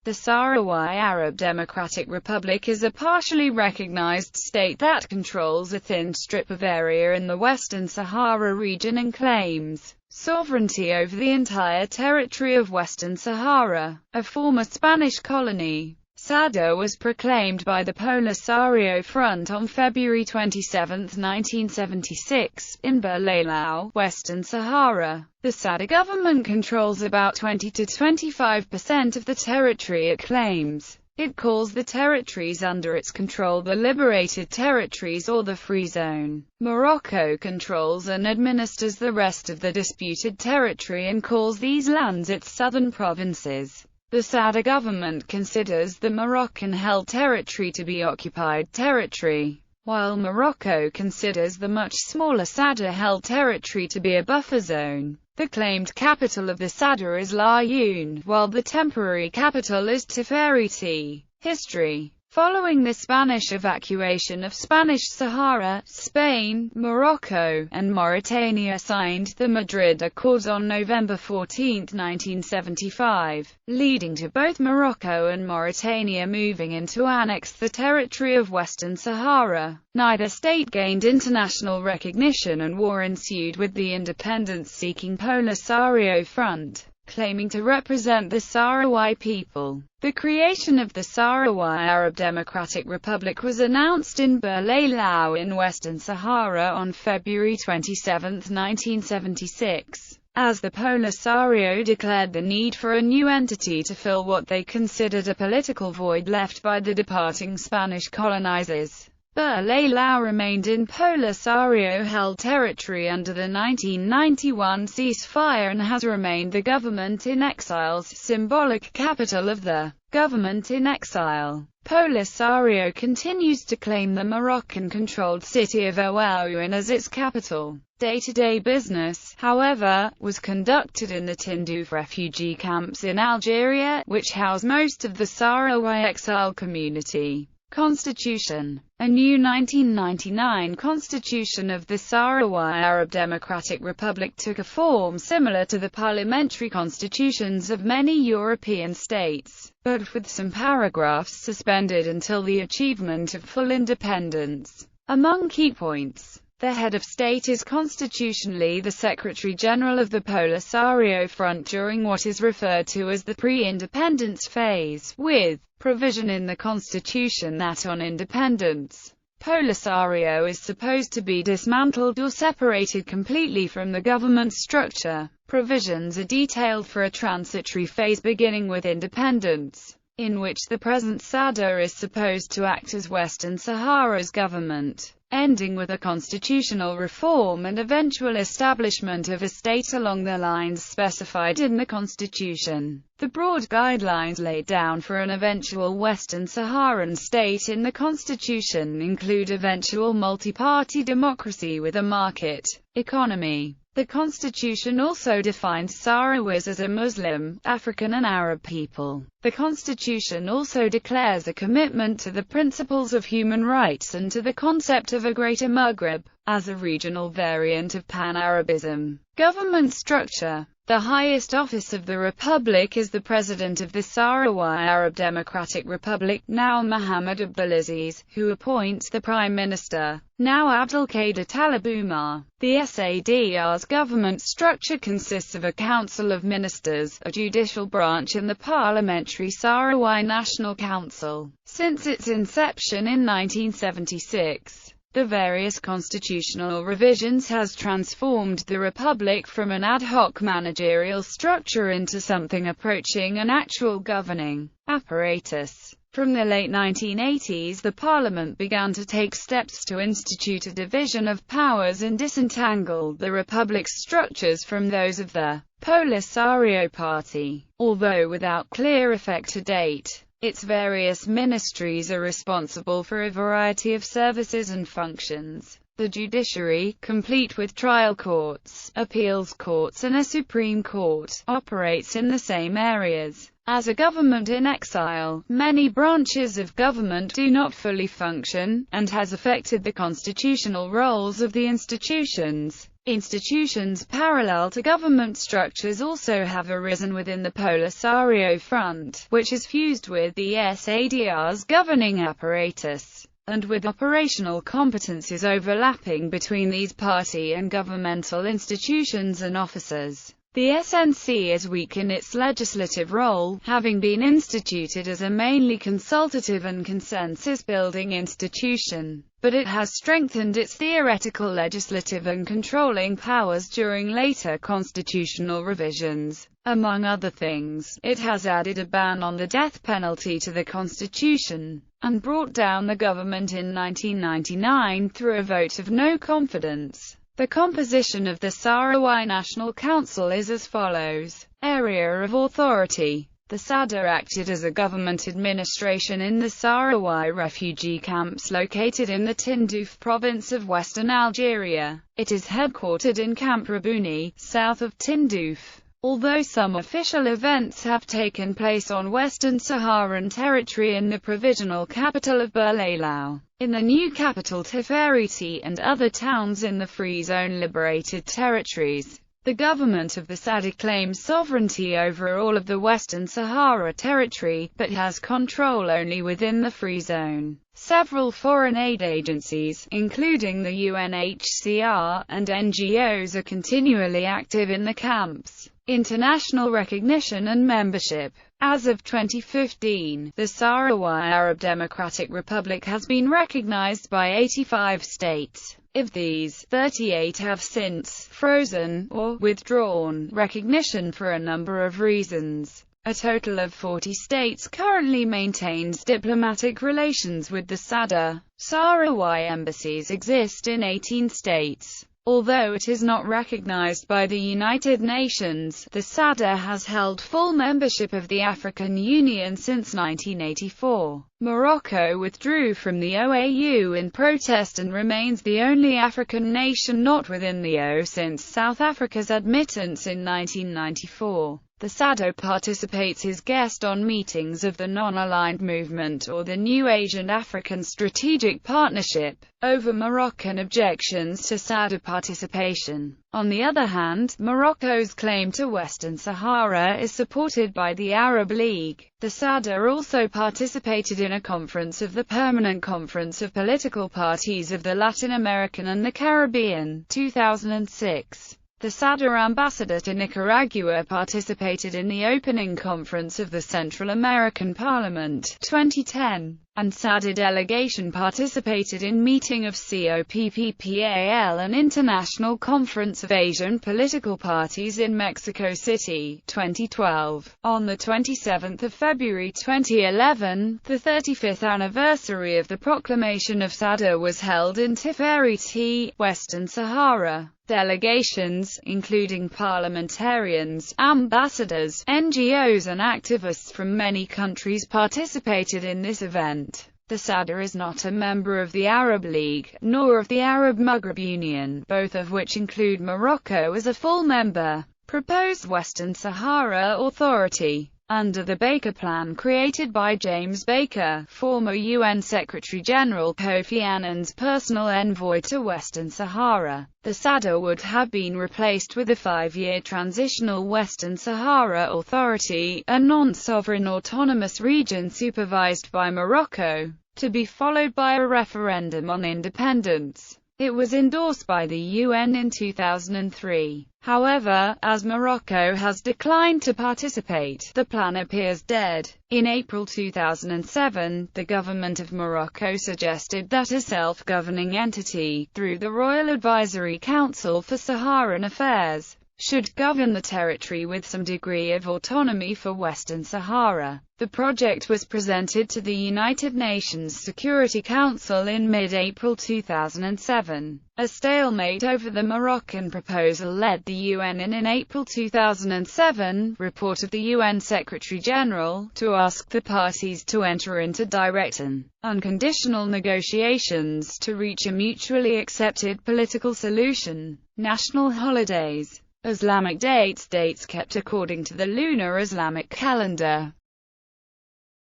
The Sahrawi Arab Democratic Republic is a partially recognized state that controls a thin strip of area in the Western Sahara region and claims sovereignty over the entire territory of Western Sahara, a former Spanish colony. Sadr was proclaimed by the Polisario Front on February 27, 1976, in Berlelao, Western Sahara. The Sadr government controls about 20 to 25% of the territory it claims. It calls the territories under its control the Liberated Territories or the Free Zone. Morocco controls and administers the rest of the disputed territory and calls these lands its southern provinces. The Sadr government considers the Moroccan-held territory to be occupied territory, while Morocco considers the much smaller Sadr-held territory to be a buffer zone. The claimed capital of the Sadr is Laayoune, while the temporary capital is Tifariti. History. Following the Spanish evacuation of Spanish Sahara, Spain, Morocco, and Mauritania signed the Madrid Accords on November 14, 1975, leading to both Morocco and Mauritania moving in to annex the territory of Western Sahara. Neither state gained international recognition and war ensued with the independence-seeking Polisario Front claiming to represent the Sahrawi people. The creation of the Sahrawi Arab Democratic Republic was announced in Berlelao in Western Sahara on February 27, 1976, as the Polisario declared the need for a new entity to fill what they considered a political void left by the departing Spanish colonizers. Berlelao remained in Polisario-held territory under the 1991 ceasefire and has remained the government-in-exile's symbolic capital of the government-in-exile. Polisario continues to claim the Moroccan-controlled city of Uali as its capital. Day-to-day business, however, was conducted in the Tindouf refugee camps in Algeria, which house most of the Sahrawi exile community. Constitution. A new 1999 constitution of the Sahrawi Arab Democratic Republic took a form similar to the parliamentary constitutions of many European states, but with some paragraphs suspended until the achievement of full independence. Among key points, the head of state is constitutionally the Secretary-General of the Polisario Front during what is referred to as the pre-independence phase, with provision in the constitution that on independence, Polisario is supposed to be dismantled or separated completely from the government structure. Provisions are detailed for a transitory phase beginning with independence, in which the present Sadr is supposed to act as Western Sahara's government, ending with a constitutional reform and eventual establishment of a state along the lines specified in the constitution. The broad guidelines laid down for an eventual Western Saharan state in the constitution include eventual multi-party democracy with a market economy. The constitution also defines Sahrawis as a Muslim, African and Arab people. The constitution also declares a commitment to the principles of human rights and to the concept of a Greater Maghreb, as a regional variant of Pan-Arabism. Government structure. The highest office of the Republic is the President of the Sahrawi Arab Democratic Republic, now Mohammed Abdelaziz, who appoints the Prime Minister, now Abdelkader Talib. The SADR's government structure consists of a Council of Ministers, a judicial branch and the parliamentary Sahrawi National Council. Since its inception in 1976, the various constitutional revisions has transformed the republic from an ad hoc managerial structure into something approaching an actual governing apparatus. From the late 1980s, the parliament began to take steps to institute a division of powers and disentangle the republic's structures from those of the Polisario Party, although without clear effect to date. Its various ministries are responsible for a variety of services and functions. The judiciary, complete with trial courts, appeals courts and a Supreme Court, operates in the same areas. As a government in exile, many branches of government do not fully function, and has affected the constitutional roles of the institutions. Institutions parallel to government structures also have arisen within the Polisario Front, which is fused with the SADR's governing apparatus, and with operational competencies overlapping between these party and governmental institutions and officers. The SNC is weak in its legislative role, having been instituted as a mainly consultative and consensus-building institution, but it has strengthened its theoretical legislative and controlling powers during later constitutional revisions. Among other things, it has added a ban on the death penalty to the Constitution, and brought down the government in 1999 through a vote of no confidence. The composition of the Sahrawi National Council is as follows. Area of authority. The SADR acted as a government administration in the Sahrawi refugee camps located in the Tindouf province of western Algeria. It is headquartered in Camp Rabouni, south of Tindouf. Although some official events have taken place on Western Saharan territory in the provisional capital of Berlailau, in the new capital Tifariti and other towns in the Free Zone liberated territories, the government of the SADR claims sovereignty over all of the Western Sahara territory, but has control only within the Free Zone. Several foreign aid agencies, including the UNHCR, and NGOs are continually active in the camps. International recognition and membership. As of 2015, the Sahrawi Arab Democratic Republic has been recognized by 85 states. Of these, 38 have since frozen or withdrawn recognition for a number of reasons. A total of 40 states currently maintains diplomatic relations with the SADR. Sahrawi embassies exist in 18 states. Although it is not recognized by the United Nations, the SADR has held full membership of the African Union since 1984. Morocco withdrew from the OAU in protest and remains the only African nation not within the OAU since South Africa's admittance in 1994. The SADR participates as guest on meetings of the Non-Aligned Movement or the New Age and African Strategic Partnership, over Moroccan objections to SADR participation. On the other hand, Morocco's claim to Western Sahara is supported by the Arab League. The SADR also participated in a conference of the Permanent Conference of Political Parties of the Latin American and the Caribbean, 2006. The SADR ambassador to Nicaragua participated in the opening conference of the Central American Parliament, 2010, and SADR delegation participated in meeting of COPPPAL, an international conference of Asian political parties in Mexico City, 2012. On the 27th of February 2011, the 35th anniversary of the proclamation of SADR was held in Tifariti, Western Sahara. Delegations, including parliamentarians, ambassadors, NGOs and activists from many countries participated in this event. The SADR is not a member of the Arab League, nor of the Arab Maghreb Union, both of which include Morocco as a full member. Proposed Western Sahara Authority. Under the Baker Plan created by James Baker, former UN Secretary-General Kofi Annan's personal envoy to Western Sahara, the SADR would have been replaced with a 5-year transitional Western Sahara Authority, a non-sovereign autonomous region supervised by Morocco, to be followed by a referendum on independence. It was endorsed by the UN in 2003. However, as Morocco has declined to participate, the plan appears dead. In April 2007, the government of Morocco suggested that a self-governing entity, through the Royal Advisory Council for Saharan Affairs, should govern the territory with some degree of autonomy for Western Sahara. The project was presented to the United Nations Security Council in mid-April 2007. A stalemate over the Moroccan proposal led the UN in an April 2007 report of the UN Secretary-General to ask the parties to enter into direct and unconditional negotiations to reach a mutually accepted political solution. National holidays. Islamic dates kept according to the lunar Islamic calendar.